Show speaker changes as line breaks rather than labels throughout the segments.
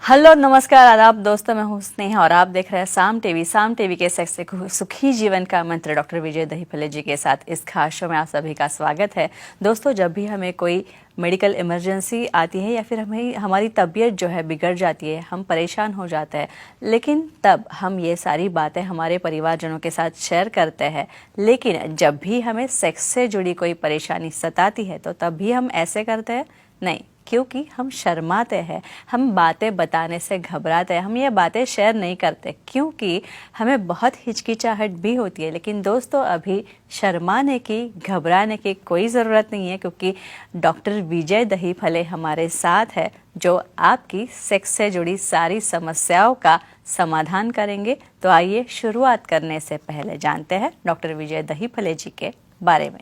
Hello नमस्कार आदाब दोस्तों, मैं हूं स्नेहा और आप देख रहे हैं साम टीवी के सेक्स से सुखी जीवन का मंत्र डॉक्टर विजय दहीफले जी के साथ इस खास शो में आप सभी का स्वागत है। दोस्तों, जब भी हमें कोई मेडिकल इमरजेंसी आती है या फिर हमें हमारी तबीयत जो है बिगड़ जाती है, हम परेशान हो जाते हैं, लेकिन तब हम ये सारी बातें हमारे परिवारजनों के साथ शेयर करते हैं। लेकिन जब भी हमें सेक्स से जुड़ी कोई परेशानी सताती है तो तब भी हम ऐसे करते हैं नहीं, क्योंकि हम शर्माते हैं, हम बातें बताने से घबराते हैं, हम ये बातें शेयर नहीं करते क्योंकि हमें बहुत हिचकिचाहट भी होती है। लेकिन दोस्तों, अभी शर्माने की, घबराने की कोई ज़रूरत नहीं है, क्योंकि डॉक्टर विजय दहीफले हमारे साथ है जो आपकी सेक्स से जुड़ी सारी समस्याओं का समाधान करेंगे। तो आइए शुरुआत करने से पहले जानते हैं डॉक्टर विजय दहीफले जी के बारे में।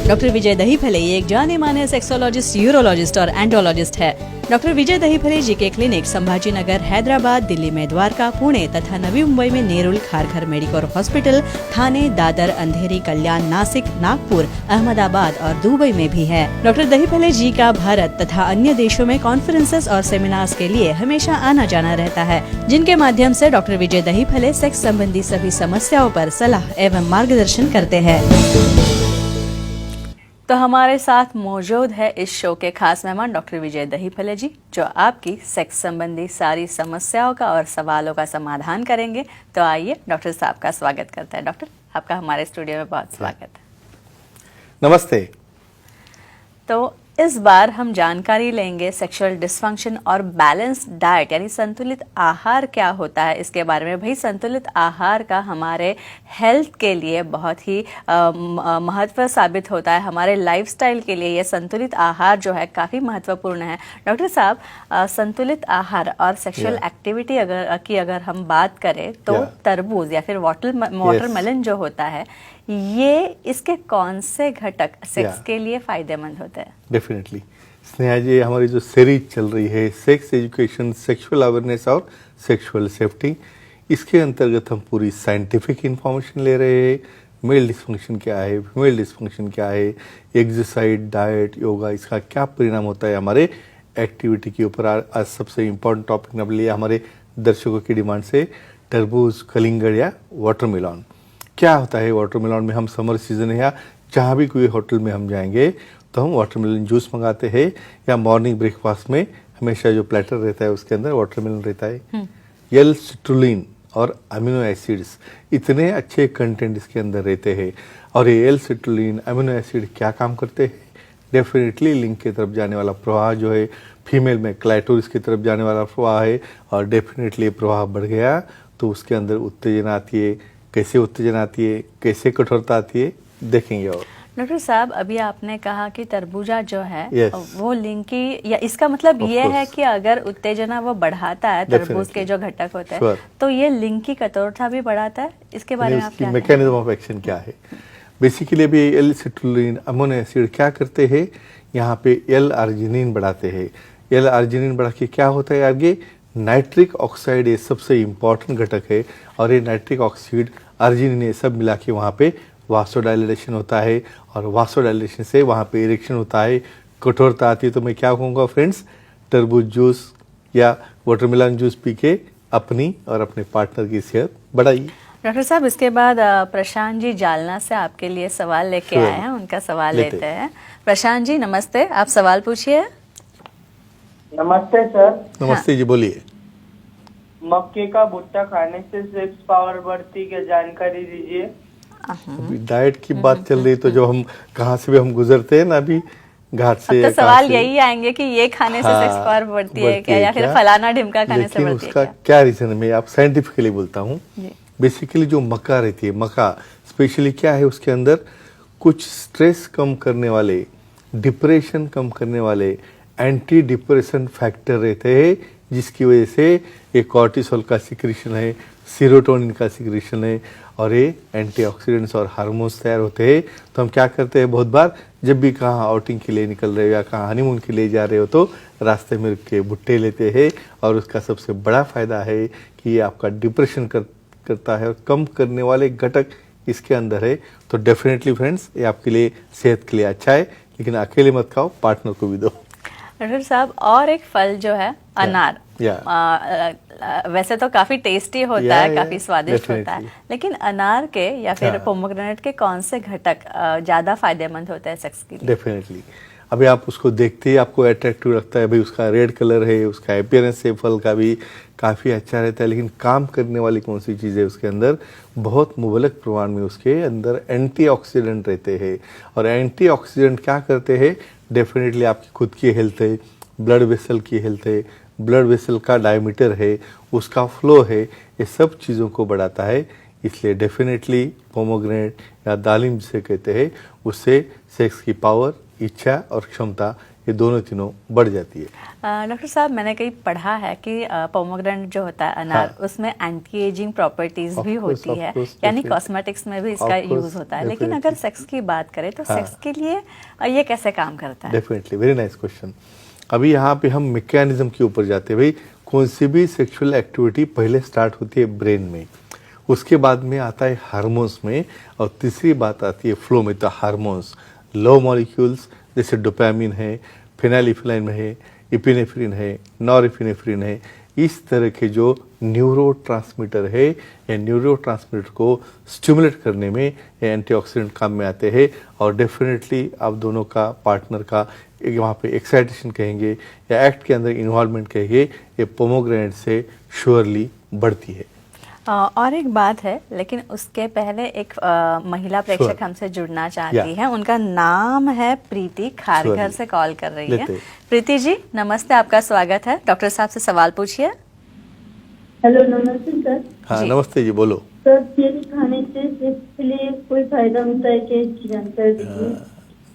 डॉक्टर विजय दहीफले एक जाने माने सेक्सोलॉजिस्ट, यूरोलॉजिस्ट और एंडोलॉजिस्ट है। डॉक्टर विजय दहीफले जी के क्लिनिक संभाजी नगर, हैदराबाद, दिल्ली में द्वारका, पुणे तथा नवी मुंबई में नेरुल, खारघर मेडिकोर हॉस्पिटल, थाने, दादर, अंधेरी, कल्याण, नासिक, नागपुर, अहमदाबाद और दुबई में भी है। डॉक्टर दहीफले जी का भारत तथा अन्य देशों में कॉन्फ्रेंसेस और सेमिनार्स के लिए हमेशा आना जाना रहता है, जिनके माध्यम से डॉक्टर विजय दहीफले सेक्स संबंधी सभी समस्याओं पर सलाह एवं मार्गदर्शन करते हैं। तो हमारे साथ मौजूद है इस शो के खास मेहमान डॉक्टर विजय दहीफले जी, जो आपकी सेक्स संबंधी सारी समस्याओं का और सवालों का समाधान करेंगे। तो आइए डॉक्टर साहब का स्वागत करते हैं। डॉक्टर, आपका हमारे स्टूडियो में बहुत स्वागत है।
नमस्ते।
तो इस बार हम जानकारी लेंगे सेक्सुअल डिस्फंक्शन और बैलेंस्ड डाइट यानी संतुलित आहार क्या होता है इसके बारे में। भाई, संतुलित आहार का हमारे हेल्थ के लिए बहुत ही महत्व साबित होता है। हमारे लाइफस्टाइल के लिए ये संतुलित आहार जो है काफ़ी महत्वपूर्ण है। डॉक्टर साहब, संतुलित आहार और सेक्सुअल एक्टिविटी अगर हम बात करें तो तरबूज या फिर वाटरमेलन जो होता है, ये इसके कौन से घटक सेक्स के लिए फायदेमंद होते हैं?
डेफिनेटली स्नेहा जी, हमारी जो सीरीज चल रही है सेक्स एजुकेशन, सेक्सुअल अवेयरनेस और सेक्सुअल सेफ्टी, इसके अंतर्गत हम पूरी साइंटिफिक इंफॉर्मेशन ले रहे हैं। मेल डिस्फंक्शन क्या है, फीमेल डिस्फंक्शन क्या है, एक्सरसाइज, डाइट, योगा, इसका क्या परिणाम होता है हमारे एक्टिविटी के ऊपर। आज सबसे इम्पोर्टेंट टॉपिक न लिया हमारे दर्शकों की डिमांड से, तरबूज, कलिंगड़ या वाटरमेलन। क्या होता है वाटरमेलन में? हम समर सीजन है या जहाँ भी कोई होटल में हम जाएंगे तो हम वाटरमेलन जूस मंगाते हैं, या मॉर्निंग ब्रेकफास्ट में हमेशा जो प्लेटर रहता है उसके अंदर वाटरमेलन रहता है। एल सिट्रुलिन और अमीनो एसिड्स, इतने अच्छे कंटेंट इसके अंदर रहते हैं। और ये एल सिट्रुलिन, अमीनो एसिड क्या काम करते हैं? डेफिनेटली लिंग की तरफ जाने वाला प्रवाह जो है, फीमेल में क्लाइटोरिस की तरफ जाने वाला प्रवाह है, और डेफिनेटली प्रवाह बढ़ गया तो उसके अंदर उत्तेजना आती है। कैसे उत्तेजना आती है, कैसे कठोरता आती है, देखेंगे। और
डॉक्टर साहब, अभी आपने कहा कि तरबूजा जो है वो लिंग की, या इसका मतलब ये है कि अगर उत्तेजना वो बढ़ाता है, तरबूज के जो घटक होते हैं, तो ये लिंग की कठोरता भी बढ़ाता है। इसके बारे में आप क्या
मैकेनिज्म ऑफ एक्शन क्या है? बेसिकली अभी एल सिट्रुलिन, अमीनो एसिड क्या करते हैं, यहाँ पे एल आर्जिनिन बढ़ाते हैं। एल आर्जिनिन बढ़ा के क्या होता है आगे? नाइट्रिक ऑक्साइड, ये सबसे इम्पॉर्टेंट घटक है। और ये नाइट्रिक ऑक्साइड, आर्जिनिन, ये सब मिला के वहाँ पे वासोडाइलेशन होता है, और वासोडाइलेशन से वहाँ पे इरेक्शन होता है, कठोरता आती है। तो मैं क्या कहूँगा फ्रेंड्स, तरबूज जूस या वाटरमेलन जूस पी के अपनी और अपने पार्टनर की सेहत बढ़ाइए।
डॉक्टर साहब, इसके बाद प्रशांत जी जालना से आपके लिए सवाल लेके आए हैं, उनका सवाल लेते हैं। प्रशांत जी नमस्ते, आप सवाल पूछिए।
नमस्ते सर।
नमस्ते जी, बोलिए।
मक्के का भुट्टा खाने से सेक्स पावर बढ़ती, क्या जानकारी दीजिए।
अभी डाइट की बात चल रही, तो जो हम कहाँ से भी हम गुजरते हैं ना, अभी घाट से,
तो सवाल यही आएंगे कि ये खाने से सेक्स पावर बढ़ती है क्या, या फिर फलाना ढिमका खाने से बढ़ती है
उसका क्या रीजन है? मैं आप साइंटिफिकली बोलता हूँ। बेसिकली जो मक्का रहती है, मक्का स्पेशली क्या है, उसके अंदर कुछ स्ट्रेस कम करने वाले, डिप्रेशन कम करने वाले एंटी डिप्रेशन फैक्टर रहते हैं, जिसकी वजह से ये कॉर्टिसोल का सिक्रीशन है, सीरोटोनिन का सिक्रीशन है, और ये एंटीऑक्सीडेंट्स और हार्मोन्स तैयार होते हैं। तो हम क्या करते हैं, बहुत बार जब भी कहाँ आउटिंग के लिए निकल रहे हो या कहाँ हनीमून के लिए जा रहे हो तो रास्ते में रुक के भुट्टे लेते हैं। और उसका सबसे बड़ा फायदा है कि ये आपका डिप्रेशन करता है, और कम करने वाले घटक इसके अंदर है। तो डेफिनेटली फ्रेंड्स, ये आपके लिए सेहत के लिए अच्छा है, लेकिन अकेले मत खाओ, पार्टनर को भी दो।
डॉक्टर साहब, और एक फल जो है अनार, वैसे तो काफी टेस्टी होता है, काफी स्वादिष्ट होता है, लेकिन अनार के या फिर पोमोग्रेनेट के कौन से घटक ज्यादा फायदेमंद होते हैं सेक्स के लिए?
डेफिनेटली अभी आप उसको देखते ही आपको अट्रैक्टिव लगता है, भाई उसका रेड कलर है, उसका अपीयरेंस है फल का भी काफ़ी अच्छा रहता है, लेकिन काम करने वाली कौन सी चीज़ है उसके अंदर, बहुत मुबलक प्रमाण में उसके अंदर एंटीऑक्सीडेंट रहते हैं। और एंटीऑक्सीडेंट क्या करते हैं, डेफिनेटली आपकी खुद की हेल्थ है, ब्लड वेसल की हेल्थ है, ब्लड वेसल का डायमीटर है, उसका फ्लो है, ये सब चीज़ों को बढ़ाता है। इसलिए डेफिनेटली पोमोग्रेनेट या दालिम जिसे कहते हैं, उससे सेक्स की पावर, इच्छा और क्षमता, ये दोनों तीनों बढ़ जाती है।
डॉक्टर साहब, मैंने कहीं पढ़ा है कि पोमोग्रेनेट जो होता है अनार, उसमें एंटी एजिंग प्रॉपर्टीज भी होती है, यानी कॉस्मेटिक्स में भी इसका यूज होता है, लेकिन अगर सेक्स की बात करें तो सेक्स के लिए ये कैसे काम करता है?
Definitely, very nice question. अभी यहाँ पे हम मैकेनिज्म के ऊपर जाते हैं। भाई कौन सी भी सेक्सुअल एक्टिविटी पहले स्टार्ट होती है ब्रेन में, उसके बाद में आता है हार्मोन्स में, और तीसरी बात आती है फ्लो में। तो हार्मोन्स, लो मॉलिक्यूल्स जैसे डोपामिन है, फेनाइलिफिलाइन है, इपिनेफ्रिन है, नॉरएपिनेफ्रिन है, इस तरह के जो न्यूरोट्रांसमीटर है, या न्यूरोट्रांसमीटर को स्टिमुलेट करने में ये एंटीऑक्सीडेंट काम में आते हैं। और डेफिनेटली आप दोनों का, पार्टनर का वहाँ पे एक्साइटेशन कहेंगे या एक्ट के अंदर इन्वॉल्वमेंट कहेंगे, ये पोमोग्रेनेट से श्योरली बढ़ती है।
और एक बात है, लेकिन उसके पहले एक महिला प्रेक्षक हमसे जुड़ना चाहती है। उनका नाम है प्रीति, खारघर से कॉल कर रही है। प्रीति जी नमस्ते, आपका स्वागत है। डॉक्टर साहब से सवाल पूछिए।
हेलो, नमस्ते सर।
हाँ नमस्ते जी, बोलो।
सर, चेरी खाने से सेक्स के लिए कोई फायदा होता है क्या, इसकी जानकारी दीजिए।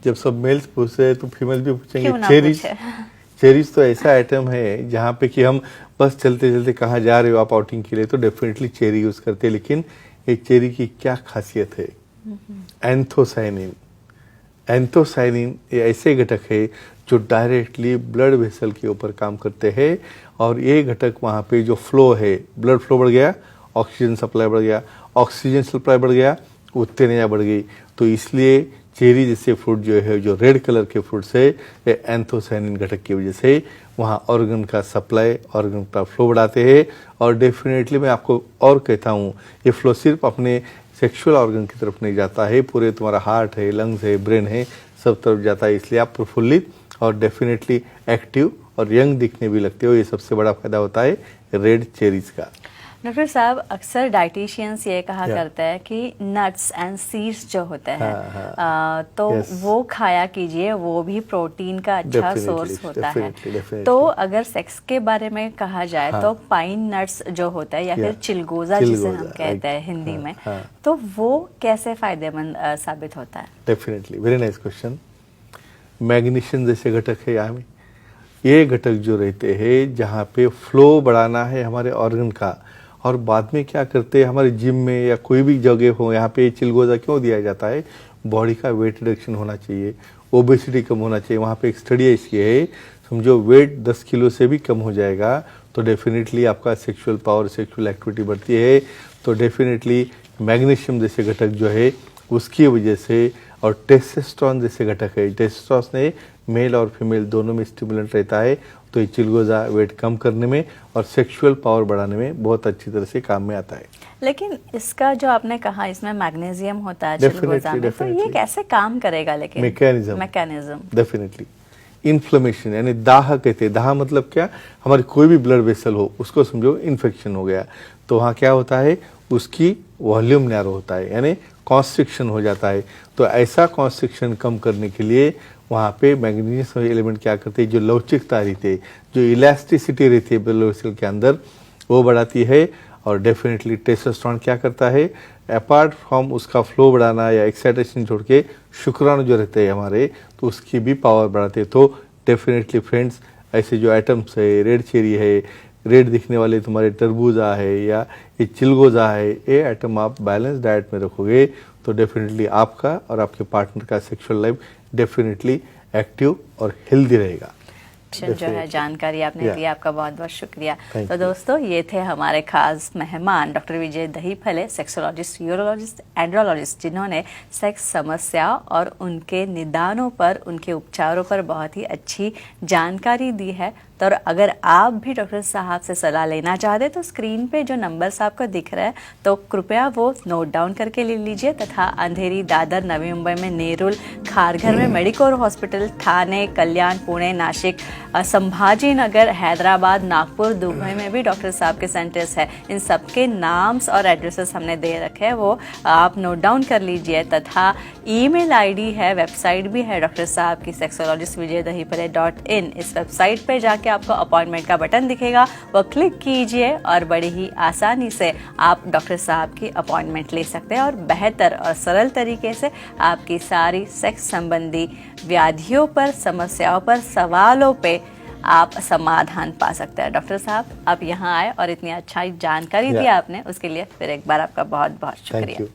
जब सब मेल्स पूछ रहे हैं तो फीमेल भी पूछेंगे। चेरीज तो ऐसा आइटम है जहाँ पे कि हम बस चलते चलते कहाँ जा रहे हो आप आउटिंग के लिए, तो डेफिनेटली चेरी यूज करते हैं। लेकिन एक चेरी की क्या खासियत है, एंथोसाइनिन। एंथोसाइनिन ये ऐसे घटक है जो डायरेक्टली ब्लड वेसल के ऊपर काम करते हैं, और ये घटक वहाँ पे जो फ्लो है, ब्लड फ्लो बढ़ गया, ऑक्सीजन सप्लाई बढ़ गया, ऑक्सीजन सप्लाई बढ़ गया, उत्तेजना बढ़ गई। तो इसलिए चेरी जैसे फ्रूट जो है, जो रेड कलर के फ्रूट से, ये एंथोसाइनिन घटक की वजह से वहाँ ऑर्गन का सप्लाई, ऑर्गन का फ्लो बढ़ाते हैं। और डेफिनेटली मैं आपको और कहता हूँ, ये फ्लो सिर्फ अपने सेक्सुअल ऑर्गन की तरफ नहीं जाता है, पूरे तुम्हारा हार्ट है, लंग्स है, ब्रेन है, सब तरफ जाता है। इसलिए आप प्रफुल्लित और डेफिनेटली एक्टिव और यंग दिखने भी लगते हो। ये सबसे बड़ा फायदा होता है रेड चेरीज का।
डॉक्टर साहब, अक्सर डाइटिशियंस ये कहा करते हैं कि नट्स एंड सीड्स जो होते हैं तो वो खाया कीजिए, वो भी प्रोटीन का अच्छा सोर्स होता है। तो अगर सेक्स के बारे में कहा जाए तो पाइन नट्स जो होता है, या फिर चिलगोजा जिसे हम कहते हैं हिंदी में, तो वो कैसे फायदेमंद साबित होता है?
Definitely, very nice question. Magnesium जैसे घटक है यहाँ में, ये घटक जो रहते हैं जहाँ पे फ्लो बढ़ाना है हमारे ऑर्गन का, और बाद में क्या करते हैं हमारे जिम में या कोई भी जगह हो, यहाँ पे चिलगोजा क्यों दिया जाता है, बॉडी का वेट रिडक्शन होना चाहिए, ओबेसिटी कम होना चाहिए। वहाँ पे एक स्टडी ऐसी है, समझो वेट 10 किलो से भी कम हो जाएगा तो डेफिनेटली आपका सेक्सुअल पावर, सेक्सुअल एक्टिविटी बढ़ती है। तो डेफिनेटली मैग्नीशियम जैसे घटक जो है उसकी वजह से, और टेस्टोस्टेरोन जैसे घटक है, टेस्टोस्टेरोन ने मेल और फीमेल दोनों में स्टिमुलेंट रहता है, तो ये चिलगोजा वेट कम करने में और सेक्सुअल पावर बढ़ाने में बहुत अच्छी तरह से काम में आता है।
लेकिन इसका जो आपने कहा इसमें मैग्नीशियम होता है चिलगोजा में, तो ये कैसे काम करेगा? लेकिन मैकेनिज्म
डेफिनेटली इन्फ्लेमेशन, यानी दाह कहते हैं। दाह मतलब क्या, हमारी कोई भी ब्लड वेसल हो उसको समझो इन्फेक्शन हो गया, तो वहाँ क्या होता है, उसकी वॉल्यूम नैरो होता है, यानी कॉन्स्ट्रिक्शन हो जाता है। तो ऐसा कॉन्स्ट्रिक्शन कम करने के लिए वहाँ पे मैग्नीशियम एलिमेंट क्या करते हैं, जो लवचिकता रहती है, जो इलास्टिसिटी रहती है ब्लड वेसल के अंदर, वो बढ़ाती है। और डेफिनेटली टेस्टोस्टेरोन क्या करता है, अपार्ट फ्रॉम उसका फ्लो बढ़ाना या एक्साइटेशन छोड़ के शुक्राणु जो रहते हैं हमारे, तो उसकी भी पावर बढ़ाते हैं। तो डेफिनेटली फ्रेंड्स, ऐसे जो आइटम्स है, रेड चेरी है, रेड दिखने वाले तुम्हारे तरबूजा है या ये चिलगोजा है, ये आइटम आप बैलेंस डाइट में रखोगे तो डेफिनेटली आपका और आपके पार्टनर का सेक्सुअल लाइफ डेफिनेटली एक्टिव और हेल्दी रहेगा।
जो है
Definitely.
जानकारी आपने
Yeah.
दी, आपका बहुत बहुत शुक्रिया।
Thank
तो
you.
दोस्तों, ये थे हमारे खास मेहमान डॉक्टर विजय दहीफले, सेक्सोलॉजिस्ट, यूरोलॉजिस्ट, एंड्रोलॉजिस्ट, जिन्होंने सेक्स समस्याओं और उनके निदानों पर, उनके उपचारों पर बहुत ही अच्छी जानकारी दी है। तो अगर आप भी डॉक्टर साहब से सलाह लेना चाहते तो स्क्रीन पे जो नंबर्स आपको दिख रहे हैं तो कृपया वो नोट डाउन करके ले लीजिए। तथा अंधेरी, दादर, नवी मुंबई में नेरुल, खारघर में मेडिकोर हॉस्पिटल, ठाणे, कल्याण, पुणे, नासिक, संभाजी नगर, हैदराबाद, नागपुर, दुबई में भी डॉक्टर साहब के सेंटर्स है। इन सबके नाम्स और एड्रेसेस हमने दे रखे हैं, वो आप नोट डाउन कर लीजिए। तथा ईमेल आईडी है, वेबसाइट भी है डॉक्टर साहब की, sexologistvijaydahipale.in। इस वेबसाइट पे जाके आपको अपॉइंटमेंट का बटन दिखेगा, वो क्लिक कीजिए और बड़ी ही आसानी से आप डॉक्टर साहब की अपॉइंटमेंट ले सकते हैं और बेहतर और सरल तरीके से आपकी सारी सेक्स संबंधी व्याधियों पर, समस्याओं पर, सवालों पे आप समाधान पा सकते हैं। डॉक्टर साहब, आप यहाँ आए और इतनी अच्छा जानकारी दी
Yeah.
आपने, उसके लिए फिर एक बार आपका बहुत बहुत
थैंक
शुक्रिया।
यू।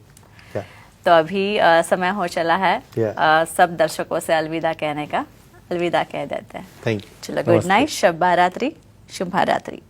या
तो अभी समय हो चला है
Yeah.
सब दर्शकों से अलविदा कहने का, अलविदा कह देते हैं।
Thank you.
चलो, गुड नाइट, शब्बा रात्रि, शुभ रात्रि।